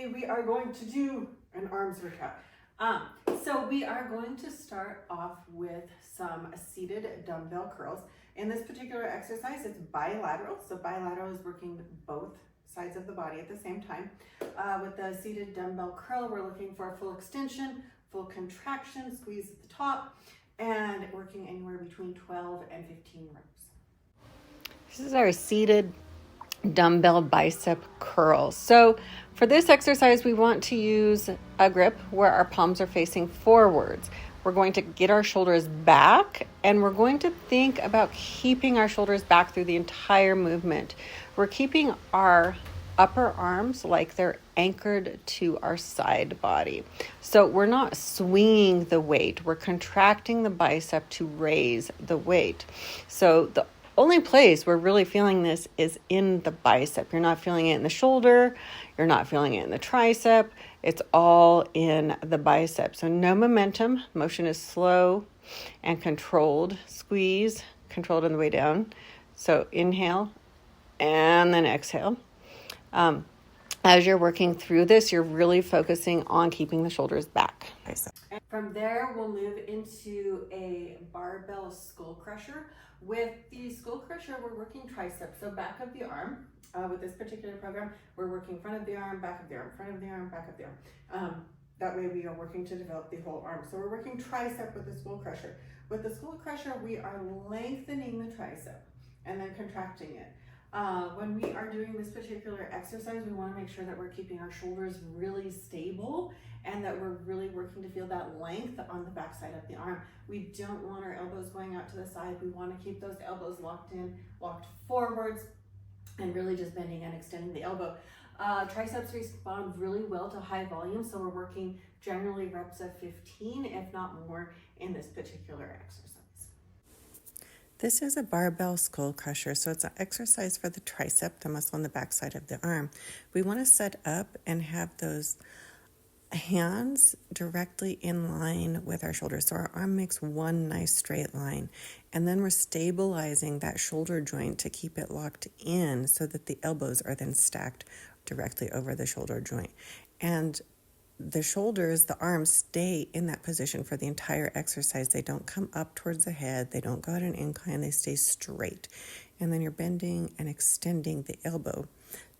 today we are going to do an arms workout. So we are going to start off with some seated dumbbell curls. In this particular exercise, it's bilateral. So bilateral is working both sides of the body at the same time. With the seated dumbbell curl, we're looking for a full extension, full contraction, squeeze at the top, and working anywhere between 12 and 15 reps. This is our seated dumbbell bicep curls. So for this exercise, we want to use a grip where our palms are facing forwards. We're going to get our shoulders back, and we're going to think about keeping our shoulders back through the entire movement. We're keeping our upper arms like they're anchored to our side body. So we're not swinging the weight. We're contracting the bicep to raise the weight. So the only place we're really feeling this is in the bicep. You're not feeling it in the shoulder. You're not feeling it in the tricep. It's all in the bicep. So no momentum. Motion is slow and controlled. Squeeze, controlled on the way down. So inhale and then exhale. As you're working through this, you're really focusing on keeping the shoulders back. And from there, we'll move into a barbell skull crusher. With the skull crusher, we're working triceps, so back of the arm. With this particular program, we're working front of the arm, back of the arm, front of the arm, back of the arm. That way we are working to develop the whole arm. So we're working tricep with the skull crusher. With the skull crusher, we are lengthening the tricep and then contracting it. When we are doing this particular exercise, we want to make sure that we're keeping our shoulders really stable and that we're really working to feel that length on the back side of the arm. We don't want our elbows going out to the side. We want to keep those elbows locked in, locked forwards, and really just bending and extending the elbow. Triceps respond really well to high volume, so we're working generally reps of 15, if not more, in this particular exercise. This is a barbell skull crusher, so it's an exercise for the tricep, the muscle on the back side of the arm. We want to set up and have those hands directly in line with our shoulders, so our arm makes one nice straight line, and then we're stabilizing that shoulder joint to keep it locked in so that the elbows are then stacked directly over the shoulder joint. And the shoulders, the arms stay in that position for the entire exercise. They don't come up towards the head. They don't go at an incline. They stay straight. And then you're bending and extending the elbow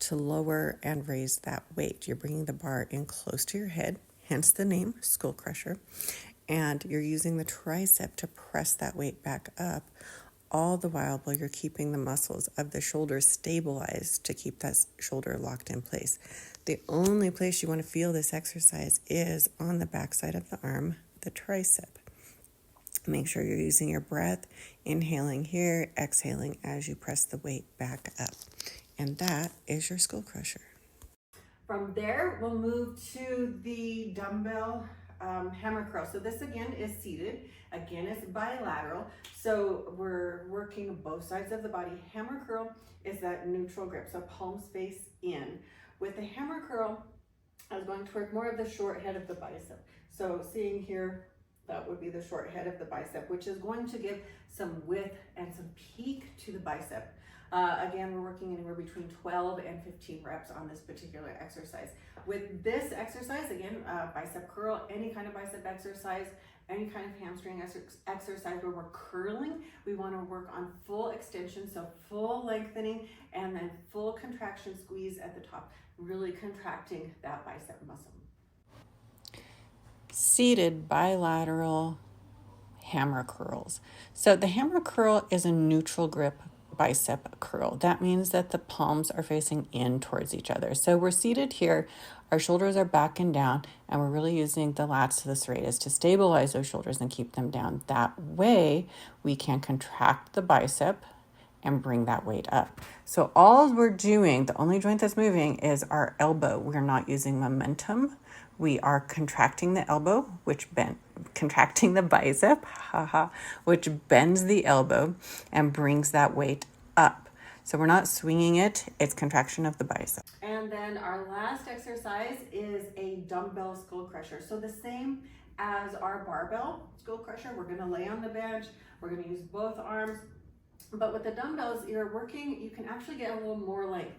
to lower and raise that weight. You're bringing the bar in close to your head, hence the name, skull crusher. And you're using the tricep to press that weight back up, all the while you're keeping the muscles of the shoulder stabilized to keep that shoulder locked in place. The only place you want to feel this exercise is on the back side of the arm, the tricep. Make sure you're using your breath, inhaling here, exhaling as you press the weight back up. And that is your skull crusher. From there, we'll move to the dumbbell hammer curl. So this again is seated. Again, it's bilateral. So we're working both sides of the body. Hammer curl is that neutral grip, so palms face in. With the hammer curl, I was going to work more of the short head of the bicep. So seeing here, that would be the short head of the bicep, which is going to give some width and some peak to the bicep. Again, we're working anywhere between 12 and 15 reps on this particular exercise. With this exercise, again, bicep curl, any kind of bicep exercise, any kind of hamstring exercise where we're curling, we want to work on full extension, so full lengthening and then full contraction squeeze at the top, really contracting that bicep muscle. Seated bilateral hammer curls. So the hammer curl is a neutral grip bicep curl. That means that the palms are facing in towards each other. So we're seated here, our shoulders are back and down, and we're really using the lats to the serratus to stabilize those shoulders and keep them down. That way we can contract the bicep and bring that weight up. So all we're doing, the only joint that's moving is our elbow. We're not using momentum. We are contracting the elbow, contracting the bicep, which bends the elbow and brings that weight up. So we're not swinging it, it's contraction of the bicep. And then our last exercise is a dumbbell skull crusher. So the same as our barbell skull crusher, we're gonna lay on the bench, we're gonna use both arms, but with the dumbbells, you're working, you can actually get a little more length.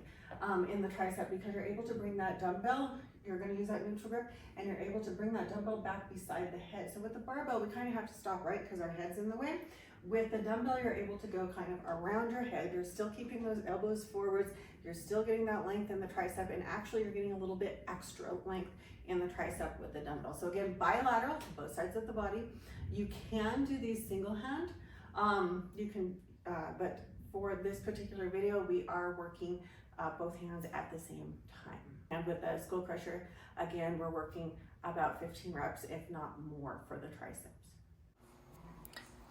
in the tricep, because you're able to bring that dumbbell, you're gonna use that neutral grip, and you're able to bring that dumbbell back beside the head. So with the barbell, we kind of have to stop, right? Because our head's in the way. With the dumbbell, you're able to go kind of around your head. You're still keeping those elbows forwards. You're still getting that length in the tricep, and actually you're getting a little bit extra length in the tricep with the dumbbell. So again, bilateral, both sides of the body. You can do these single hand. But for this particular video, we are working both hands at the same time. And with the skull crusher, again, we're working about 15 reps, if not more, for the triceps.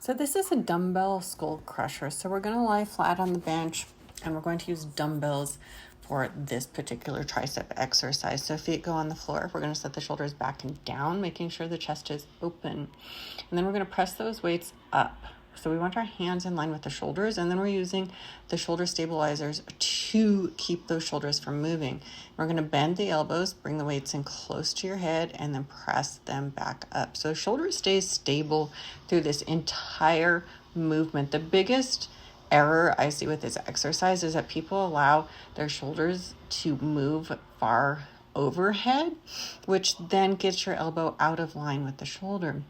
So this is a dumbbell skull crusher. So we're going to lie flat on the bench and we're going to use dumbbells for this particular tricep exercise. So feet go on the floor. We're going to set the shoulders back and down, making sure the chest is open. And then we're going to press those weights up. So we want our hands in line with the shoulders, and then we're using the shoulder stabilizers to keep those shoulders from moving. We're going to bend the elbows, bring the weights in close to your head, and then press them back up. So shoulder stays stable through this entire movement. The biggest error I see with this exercise is that people allow their shoulders to move far overhead, which then gets your elbow out of line with the shoulder.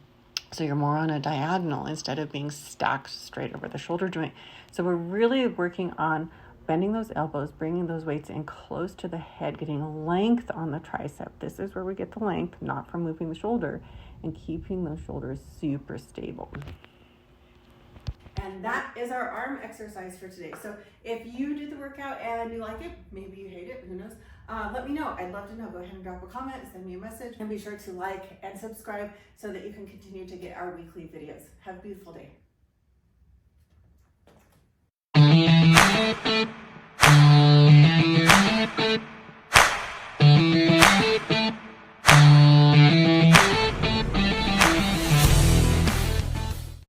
So you're more on a diagonal instead of being stacked straight over the shoulder joint. So we're really working on bending those elbows, bringing those weights in close to the head, getting length on the tricep. This is where we get the length, not from moving the shoulder, and keeping those shoulders super stable. And that is our arm exercise for today. So if you do the workout and you like it, maybe you hate it, who knows? Let me know. I'd love to know. Go ahead and drop a comment, send me a message, and be sure to like and subscribe so that you can continue to get our weekly videos. Have a beautiful day.